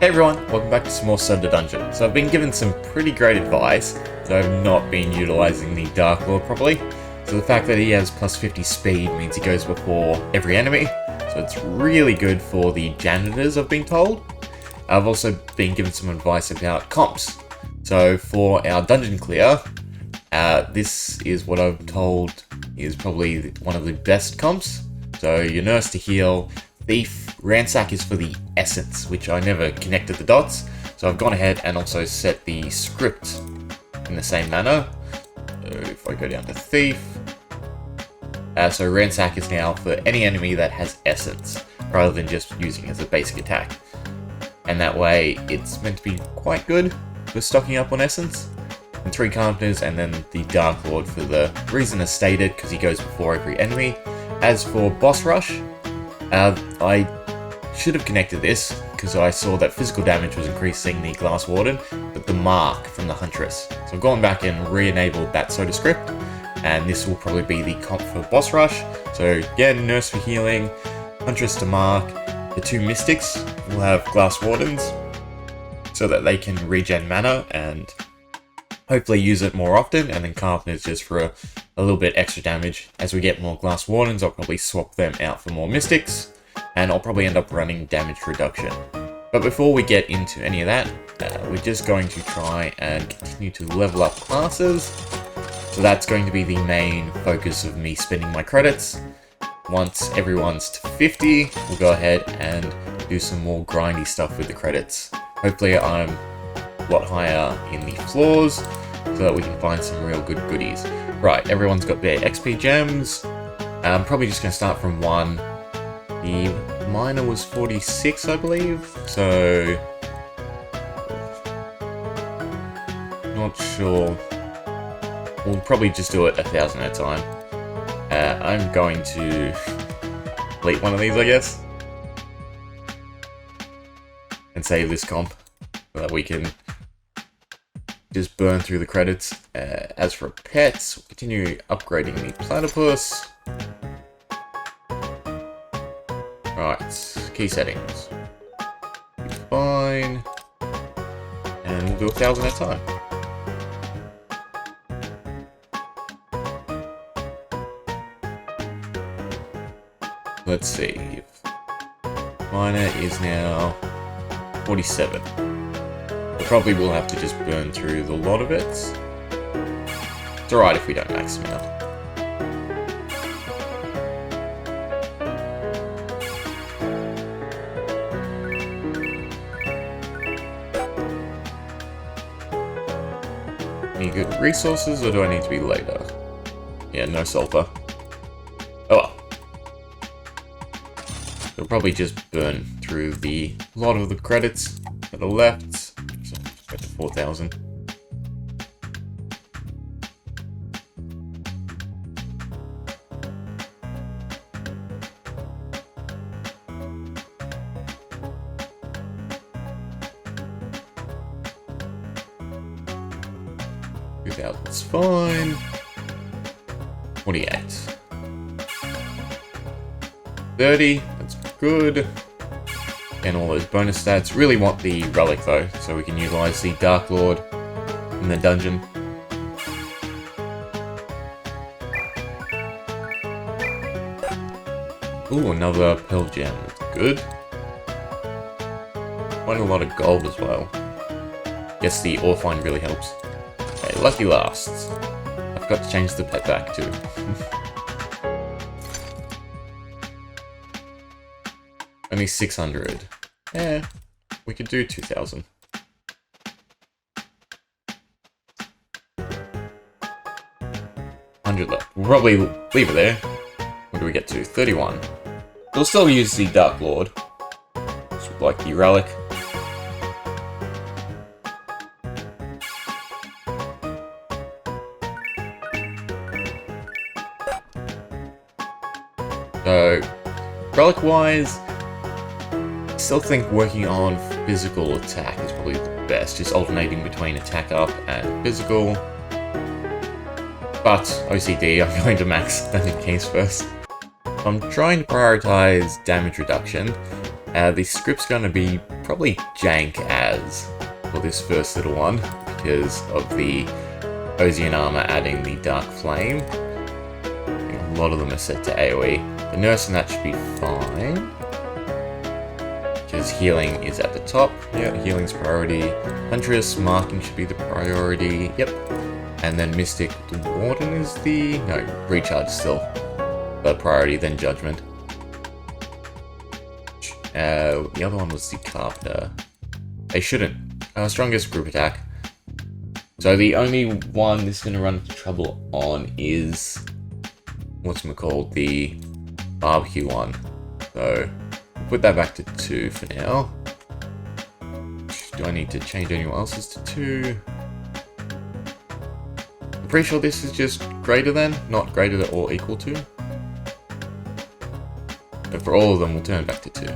Hey everyone, welcome back to some more Sub the Dungeon. So I've been given some pretty great advice, so I've not been utilising the Dark Lord properly. So the fact that he has plus 50 speed means he goes before every enemy, so it's really good for the janitors, I've been told. I've also been given some advice about comps. So for our dungeon clear, this is what I'm told is probably one of the best comps. So your nurse to heal, thief, ransack is for the essence, which I never connected the dots. So I've gone ahead and also set the script in the same manner. So if I go down to thief, so ransack is now for any enemy that has essence, rather than just using it as a basic attack. And that way it's meant to be quite good for stocking up on essence. And 3 carpenters, and then the Dark Lord for the reason as stated, because he goes before every enemy. As for boss rush, I should have connected this, because I saw that physical damage was increasing the Glass Warden, but the mark from the Huntress. So I've gone back and re-enabled that sort of script, and this will probably be the comp for boss rush. So again, nurse for healing, Huntress to mark. The 2 mystics will have Glass Wardens, so that they can regen mana and hopefully use it more often, and then carpenters just for a little bit extra damage. As we get more Glass Wardens, I'll probably swap them out for more mystics, and I'll probably end up running damage reduction. But before we get into any of that, we're just going to try and continue to level up classes. So that's going to be the main focus of me spending my credits. Once everyone's to 50, we'll go ahead and do some more grindy stuff with the credits. Hopefully I'm a lot higher in the floors, so that we can find some real good goodies. Right, everyone's got their XP gems. I'm probably just going to start from 1. The minor was 46, I believe, so not sure. We'll probably just do it 1,000 at a time. I'm going to delete one of these, I guess, and save this comp so that we can just burn through the credits. As for pets, we'll continue upgrading the platypus. Right, key settings. Fine. And we'll do 1,000 at a time. Let's see. Minor is now 47. We probably will have to just burn through the lot of it. It's alright if we don't max them out. Any good resources, or do I need to be later? Yeah, no sulfur. Oh well. We'll probably just burn through the lot of the credits that are left. So go to 4,000. It's fine. 48. 30, that's good. And all those bonus stats. Really want the relic though, so we can utilize the Dark Lord in the dungeon. Ooh, another pearl gem. That's good. Quite a lot of gold as well. Guess the ore find really helps. Okay, lucky lasts. I forgot to change the pet back too. Only 600. Yeah, we could do 2,000. $100 left. We'll probably leave it there. What do we get to? 31. We'll still use the Dark Lord. Just like the relic. So, relic-wise, I still think working on physical attack is probably the best, just alternating between attack up and physical. But OCD, I'm going to max that in case first. I'm trying to prioritize damage reduction, The script's going to be probably jank as for this first little one because of the Ozian armor adding the Dark Flame. A lot of them are set to AoE. The Nurse and that should be fine because healing is at the top. Yeah, healing's priority. Huntress, marking should be the priority. Yep. And then Mystic, the Warden is the... no, Recharge still. But priority, then Judgment. The other one was the Carpenter. They shouldn't. Strongest group attack. So the only one this is going to run into trouble on is... whatchamacallit, the barbecue one. So, we'll put that back to 2 for now. Do I need to change anyone else's to 2? I'm pretty sure this is just greater than, not greater than or equal to. But for all of them, we'll turn it back to 2.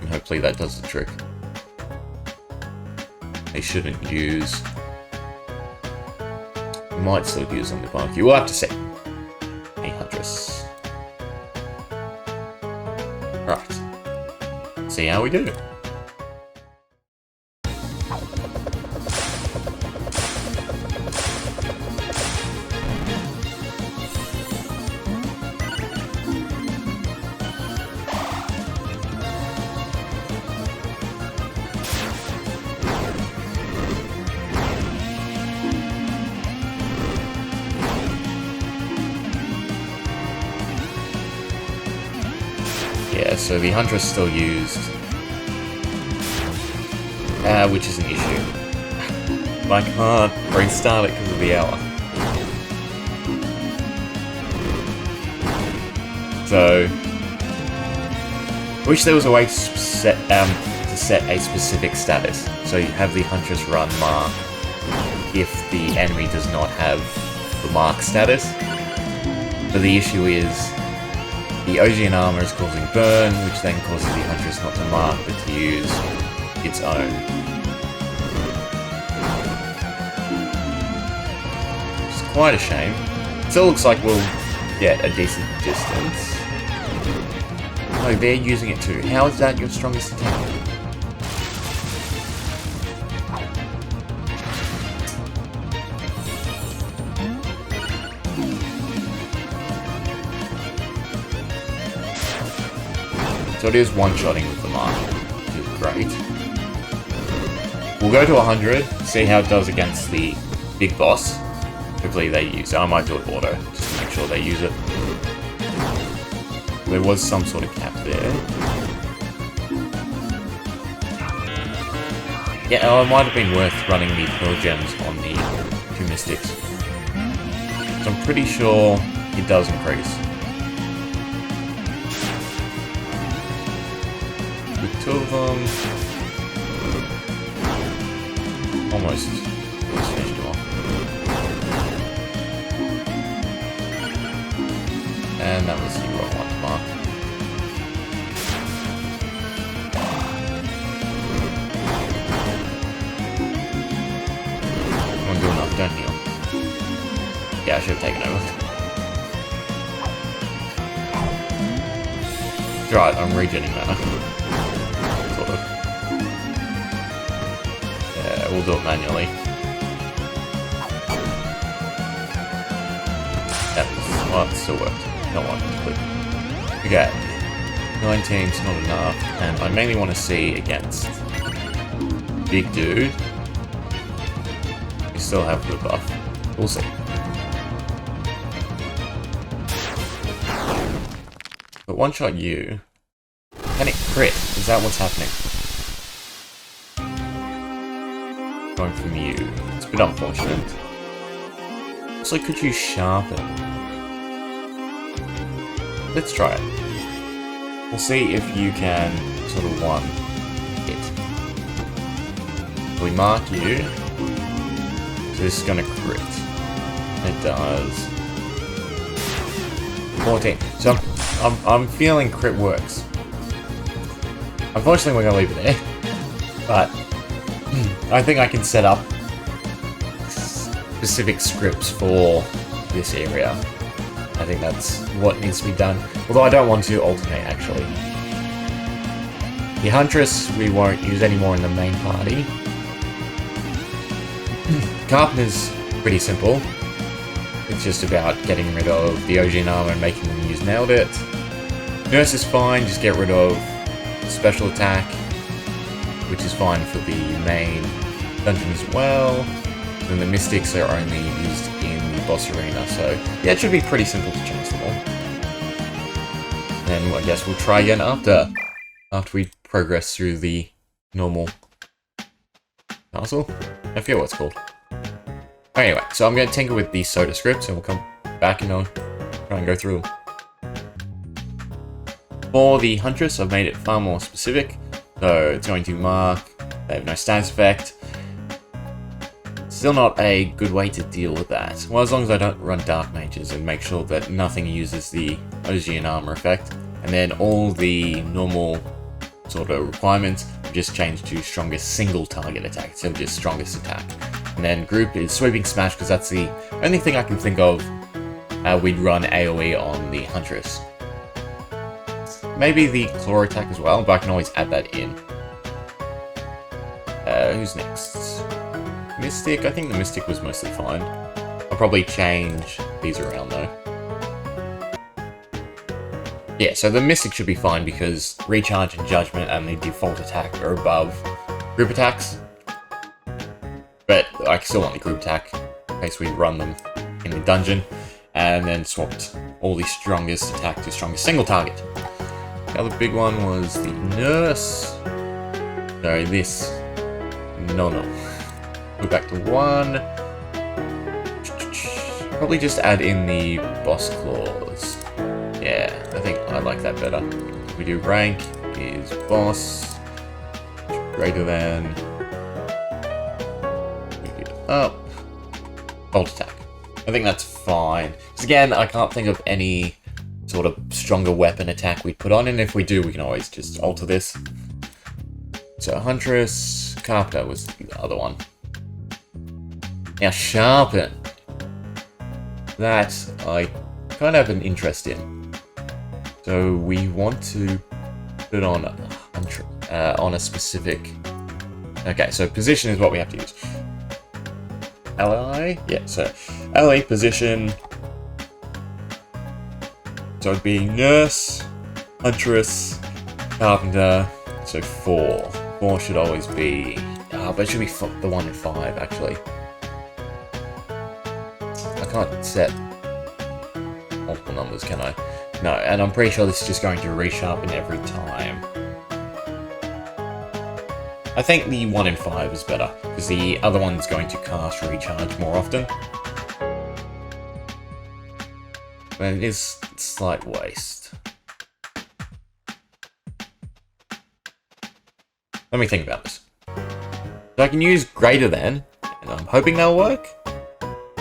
And hopefully that does the trick. They shouldn't use... might still use on the barbecue. We'll have to see. A Huntress. Right. See how we do. Yeah, so the Huntress is still used, which is an issue. I can't restart it because of the hour. So, I wish there was a way to set a specific status. So you have the Huntress run mark if the enemy does not have the mark status. But the issue is, the Ozian armor is causing burn, which then causes the Huntress not to mark, but to use its own. Which is quite a shame. Still looks like we'll get a decent distance. Oh, they're using it too. How is that your strongest attack? So it is one-shotting with the mark, which is great. We'll go to 100, see how it does against the big boss. Hopefully they use it. I might do it auto, just to make sure they use it. There was some sort of cap there. Yeah, oh, it might have been worth running the Pearl Gems on the 2 Mystics. So I'm pretty sure it does increase. With 2 of them, almost finished them off. And that was the wrong one to mark. Come on, do enough, don't heal. Yeah, I should have taken over. It's right, I'm regenerating mana. We'll do it manually. That was... well, it still worked. Not one, but... okay. 19's not enough, and I mainly want to see against... big dude. We still have the buff. We'll see. But one-shot you... can it crit? Is that what's happening? Going from you. It's a bit unfortunate. Also, could you sharpen? Let's try it. We'll see if you can sort of one hit. We mark you. So this is gonna crit. It does. 14. So I'm feeling crit works. Unfortunately, we're gonna leave it there. But I think I can set up specific scripts for this area. I think that's what needs to be done. Although I don't want to alternate, actually. The Huntress we won't use anymore in the main party. Carpenter's pretty simple. It's just about getting rid of the OG armor and making them use Nailed It. Nurse is fine, just get rid of special attack, which is fine for the main dungeon as well. And the Mystics are only used in the boss arena, so yeah, it should be pretty simple to change them all. And I guess we'll try again after we progress through the normal castle. I forget what it's called. Anyway, so I'm going to tinker with these soda scripts and we'll come back and try and go through them. For the Huntress, I've made it far more specific. So it's going to mark, they have no status effect. Still not a good way to deal with that. Well, as long as I don't run Dark Mages and make sure that nothing uses the OG and armor effect. And then all the normal sort of requirements just change to strongest single target attack instead of just strongest attack. And then group is Sweeping Smash because that's the only thing I can think of we'd run AoE on the Huntress. Maybe the Kloo attack as well, but I can always add that in. Who's next? Mystic? I think the Mystic was mostly fine. I'll probably change these around though. Yeah, so the Mystic should be fine because Recharge and Judgment and the default attack are above group attacks. But I still want the group attack in case we run them in the dungeon. And then swapped all the strongest attack to strongest single target. The other big one was the Nurse. Sorry, this. No. Go back to 1. Probably just add in the boss clause. Yeah, I think I like that better. We do rank is boss greater than up bolt attack. I think that's fine. Because again, I can't think of any sort of stronger weapon attack we'd put on, and if we do, we can always just alter this. So Huntress, Carpenter was the other one. Now Sharpen. That I kind of have an interest in. So we want to put on a specific. Okay, so position is what we have to use. Ally? Yeah, so ally position. So it'd be Nurse, Huntress, Carpenter, so 4. 4 should always be... but it should be the 1 in 5, actually. I can't set multiple numbers, can I? No, and I'm pretty sure this is just going to resharpen every time. I think the 1 in 5 is better, because the other one's going to cast Recharge more often. But it is a slight waste. Let me think about this. So I can use greater than, and I'm hoping that'll work.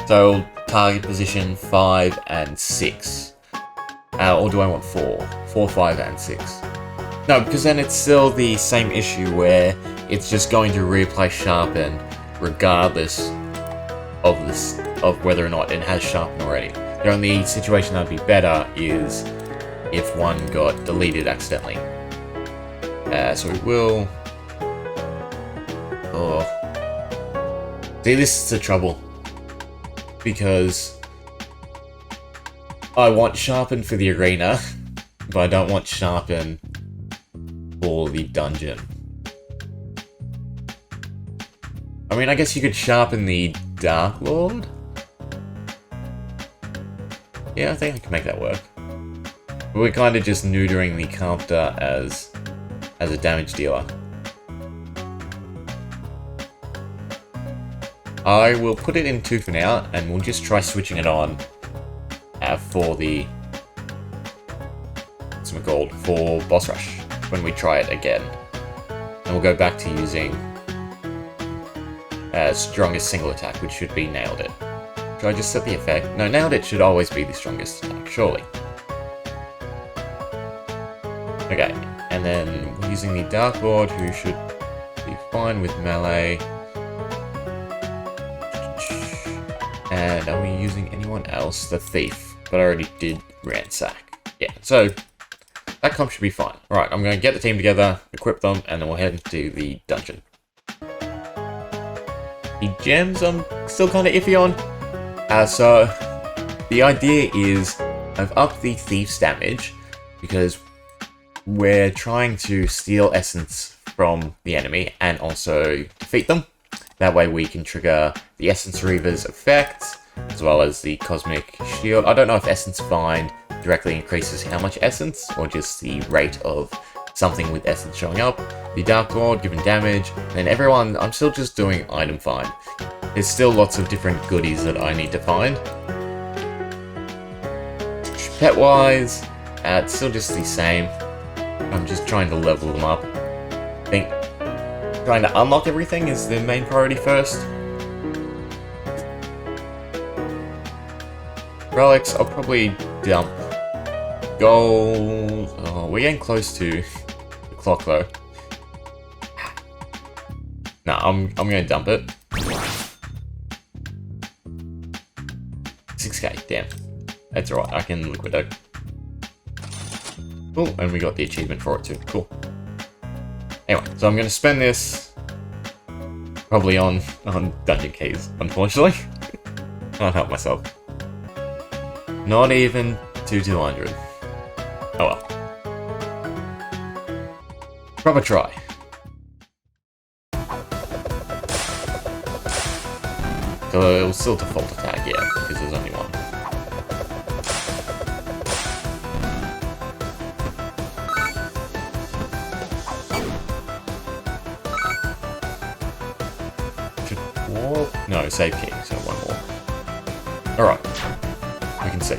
So target position 5 and 6. Or do I want 4? 4, 5, and 6. No, because then it's still the same issue where it's just going to reapply Sharpen regardless of whether or not it has Sharpen already. The only situation that'd be better is if one got deleted accidentally. So we will... Oh. See, this is the trouble. Because I want Sharpen for the arena, but I don't want Sharpen for the dungeon. I mean, I guess you could Sharpen the Dark Lord. Yeah, I think I can make that work. But we're kind of just neutering the Carpenter as a damage dealer. I will put it in 2 for now, and we'll just try switching it on for the... what's it called? For Boss Rush, when we try it again. And we'll go back to using strongest single attack, which should be Nailed It. Should I just set the effect? No, Nailed It should always be the strongest attack, surely. Okay, and then we're using the Dark Lord, who should be fine with melee. And are we using anyone else? The Thief, but I already did Ransack. Yeah, so That comp should be fine. Alright, I'm going to get the team together, equip them, and then we'll head into the dungeon. The gems I'm still kind of iffy on. So, the idea is I've upped the thief's damage because we're trying to steal essence from the enemy and also defeat them. That way we can trigger the Essence Reaver's effect, as well as the Cosmic Shield. I don't know if Essence Bind directly increases how much essence, or just the rate of something with essence showing up. The Dark Lord giving damage, and everyone, I'm still just doing item find. There's still lots of different goodies that I need to find. Pet-wise, it's still just the same. I'm just trying to level them up. I think trying to unlock everything is the main priority first. Relics, I'll probably dump. Gold. Oh, we're getting close to the clock though. Nah, I'm gonna dump it. 6k, damn. That's alright, I can liquidate. Cool, and we got the achievement for it too. Cool. Anyway, so I'm gonna spend this probably on dungeon keys, unfortunately. Can't help myself. Not even to 200. Oh well. Proper try. So it'll still default attack, yeah, because there's only one. No, save key, so one more. Alright. We can see.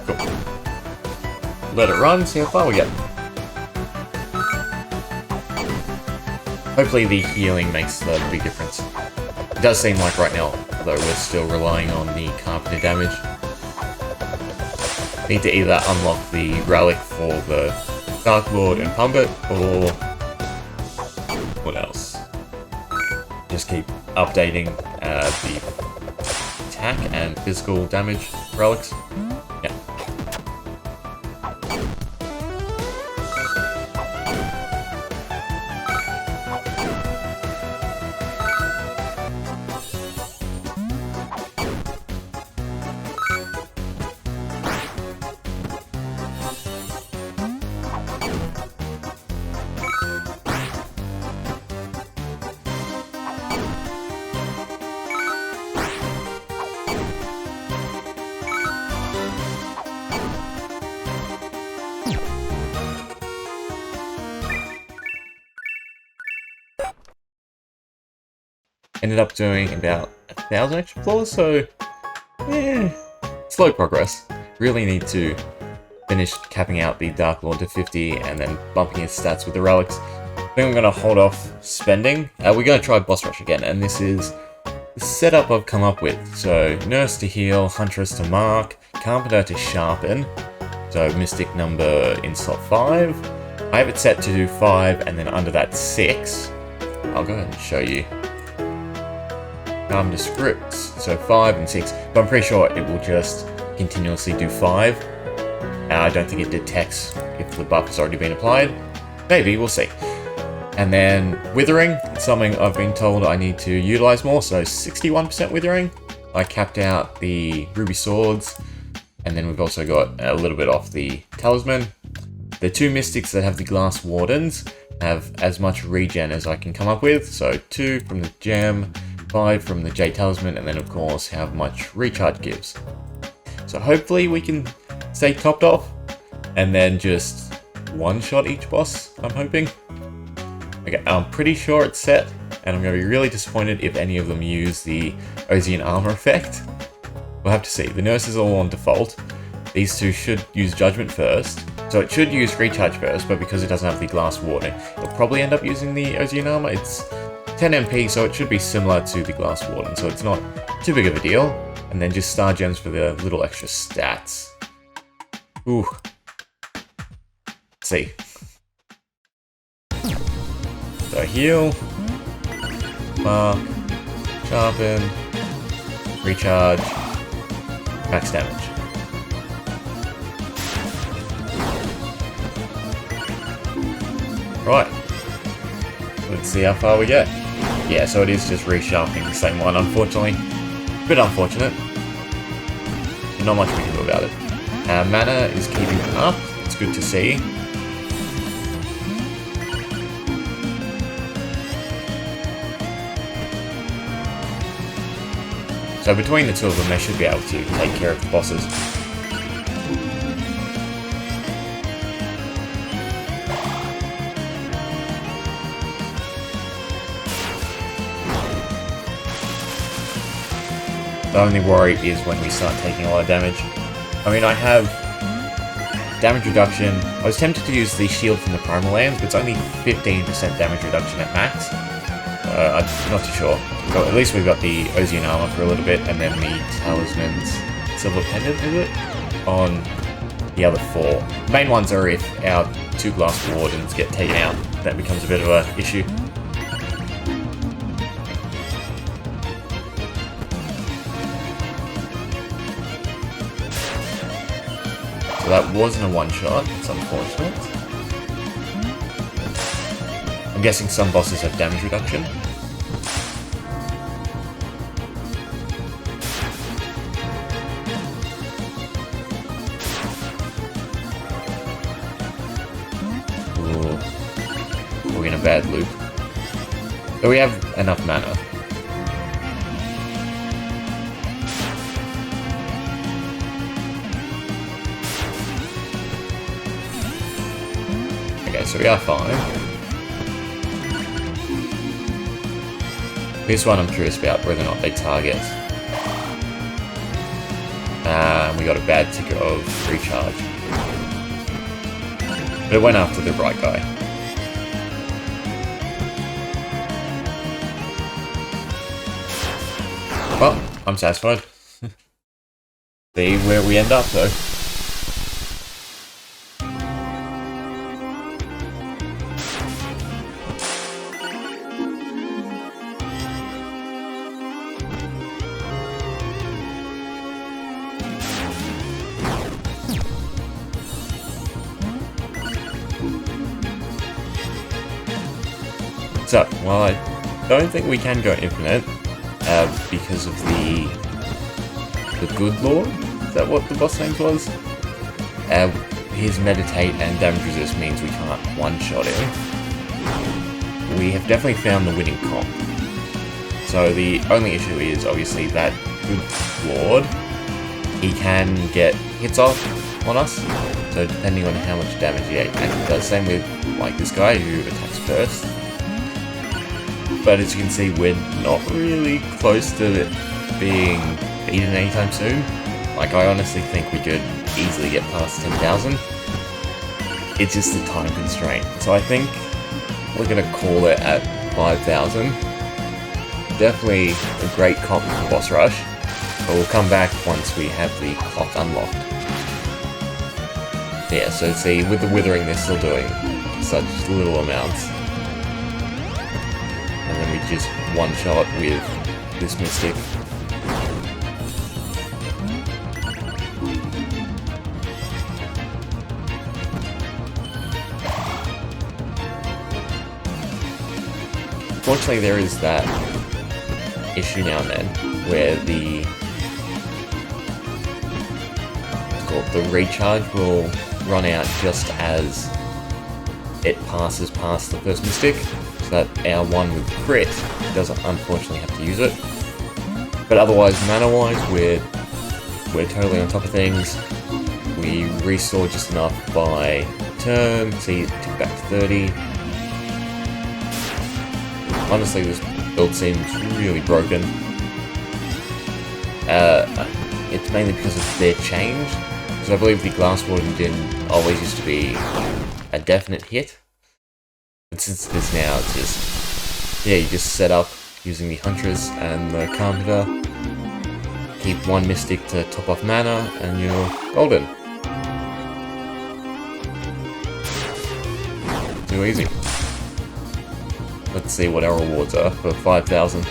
Cool. Let it run, see how far we get. Hopefully the healing makes the big difference. It does seem like right now, though, we're still relying on the carpenter damage. Need to either unlock the relic for the Dark Lord and pump it, or what else? Just keep updating the attack and physical damage relics. Yeah. Ended up doing about 1,000 extra floors, so yeah, slow progress. Really need to finish capping out the Dark Lord to 50 and then bumping his stats with the relics. I think I'm going to hold off spending. We're going to try Boss Rush again, and this is the setup I've come up with. So Nurse to heal, Huntress to mark, Carpenter to sharpen. So Mystic number in slot 5. I have it set to do 5, and then under that 6. I'll go ahead and show you. The scripts, so 5 and 6, but I'm pretty sure it will just continuously do 5. I don't think it detects if the buff has already been applied. Maybe, we'll see. And then Withering, it's something I've been told I need to utilize more, so 61% Withering. I capped out the Ruby Swords, and then we've also got a little bit off the Talisman. The 2 Mystics that have the Glass Wardens have as much regen as I can come up with, so 2 from the Gem, 5 from the Jade Talisman, and then of course how much recharge gives. So hopefully we can stay topped off, and then just one-shot each boss, I'm hoping. Okay, I'm pretty sure it's set, and I'm going to be really disappointed if any of them use the Ozian Armor effect. We'll have to see. The Nurse is all on default. These two should use Judgment first, so it should use Recharge first, but because it doesn't have the Glass Warding, it'll probably end up using the Ozian Armor. It's 10 MP, so it should be similar to the Glass Warden, so it's not too big of a deal. And then just Star Gems for the little extra stats. Ooh. Let's see. So heal, mark, sharpen, recharge, max damage. Right, let's see how far we get. Yeah, so it is just resharpening the same one, unfortunately. A bit unfortunate. Not much we can do about it. Mana is keeping up, it's good to see. So between the two of them, they should be able to take care of the bosses. The only worry is when we start taking a lot of damage. I mean, I have damage reduction. I was tempted to use the shield from the Primal Lands, but it's only 15% damage reduction at max. I'm not too sure. So at least we've got the Ozian armor for a little bit, and then the Talisman's Silver Pendant, is it? On the other four. The main ones are if our 2 Glass Wardens get taken out. That becomes a bit of an issue. So that wasn't a one-shot, it's unfortunate. I'm guessing some bosses have damage reduction. Ooh. We're in a bad loop. But we have enough mana. Okay, so we are fine. This one I'm curious about whether or not they target. We got a bad ticker of recharge. But it went after the right guy. Well, I'm satisfied. See where we end up though. So, well, I don't think we can go infinite because of the Good Lord. Is that what the boss name was? His meditate and damage resist means we can't one-shot him. We have definitely found the winning comp. So the only issue is obviously that Good Lord. He can get hits off on us. So depending on how much damage he actually does. Same with like this guy who attacks first. But as you can see, we're not really close to it being beaten anytime soon. Like, I honestly think we could easily get past 10,000. It's just a time constraint. So I think we're going to call it at 5,000. Definitely a great comp for boss rush. But we'll come back once we have the clock unlocked. Yeah, so see, with the Withering, they're still doing such little amounts. And then we just one-shot with this Mystic. Fortunately, there is that issue now and then where the recharge will run out just as it passes past the first Mystic. So that our one with crit doesn't unfortunately have to use it. But otherwise, mana-wise, we're totally on top of things. We restore just enough by turn, see it tick back to 30. Honestly, this build seems really broken. It's mainly because of their change. Because I believe the Glass Warden didn't always used to be a definite hit. But since it is now, it's just, yeah, you just set up using the Huntress and the Carpenter, keep one Mystic to top off mana, and you're golden. Too easy. Let's see what our rewards are for 5,000.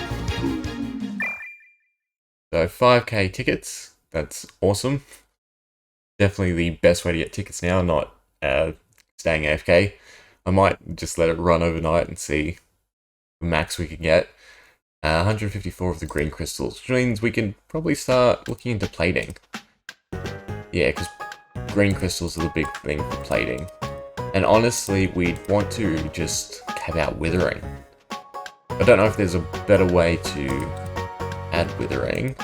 So 5k tickets, that's awesome. Definitely the best way to get tickets now, not staying AFK. I might just let it run overnight and see the max we can get. 154 of the green crystals, which means we can probably start looking into plating. Yeah, because green crystals are the big thing for plating. And honestly, we'd want to just cap out withering. I don't know if there's a better way to add withering.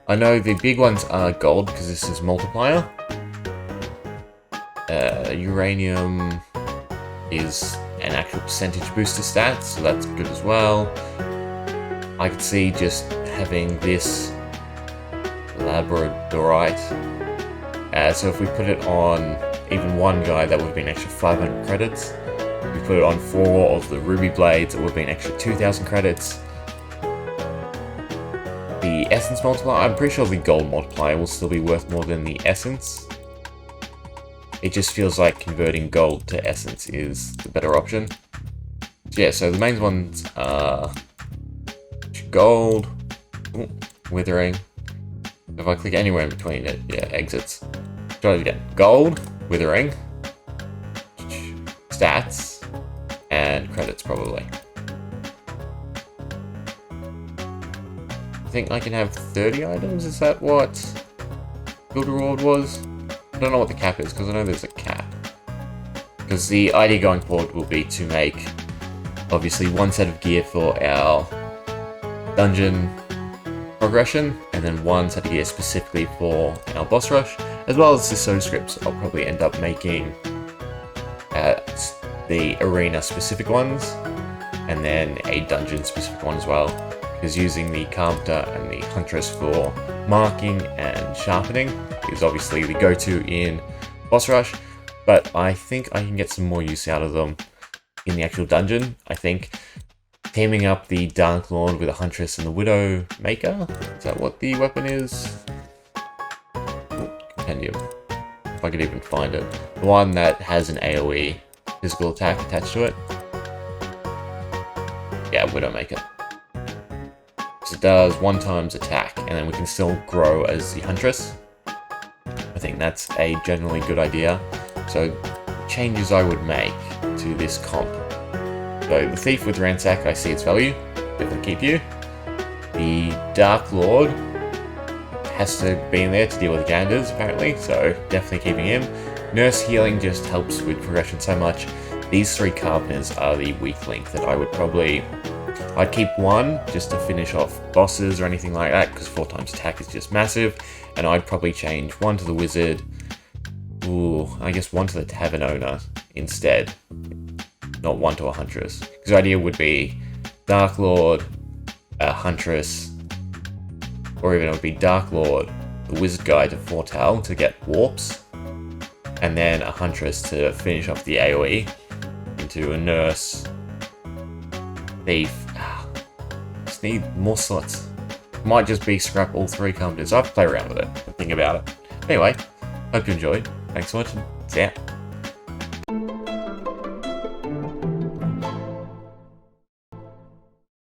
I know the big ones are gold because this is multiplier. Uranium is an actual percentage booster stat, so that's good as well. I could see just having this labradorite. So if we put it on even one guy, that would have been an extra 500 credits. If we put it on 4 of the ruby blades, it would have been an extra 2,000 credits. The essence multiplier, I'm pretty sure the gold multiplier will still be worth more than the essence. It just feels like converting gold to essence is the better option. So yeah, so the main ones are gold, withering. If I click anywhere in between it, yeah, exits. Try it again. Gold, withering, stats, and credits probably. I think I can have 30 items, is that what Guild Reward was? I don't know what the cap is, because I know there's a cap. Because the idea going forward will be to make, obviously, one set of gear for our dungeon progression, and then one set of gear specifically for our boss rush, as well as the soda scripts. I'll probably end up making the arena specific ones, and then a dungeon specific one as well. Because using the Carpenter and the Huntress for marking and sharpening is obviously the go-to in boss rush, but I think I can get some more use out of them in the actual dungeon. I think teaming up the Dark Lord with a Huntress and the Widow Maker, is that what the weapon is? Ooh, compendium, if I could even find it. The one that has an AoE physical attack attached to it. Yeah, Widow Maker. It does 1 times attack, and then we can still grow as the Huntress. I think that's a generally good idea. So, changes I would make to this comp. So, the Thief with Ransack, I see its value. Definitely keep you. The Dark Lord has to be in there to deal with Ganders, apparently, so definitely keeping him. Nurse Healing just helps with progression so much. These 3 Carpenters are the weak link that I would probably... I'd keep 1 just to finish off bosses or anything like that, because 4 times attack is just massive, and I'd probably change 1 to the Wizard, I guess 1 to the Tavern Owner instead, not 1 to a Huntress, because the idea would be Dark Lord, a Huntress, or even it would be Dark Lord, the Wizard guy to foretell to get warps, and then a Huntress to finish off the AoE into a Nurse, Thief. Just need more slots. Might just be scrap all 3 Carpenters. I have to play around with it and think about it. Anyway, hope you enjoyed. Thanks for watching. See ya.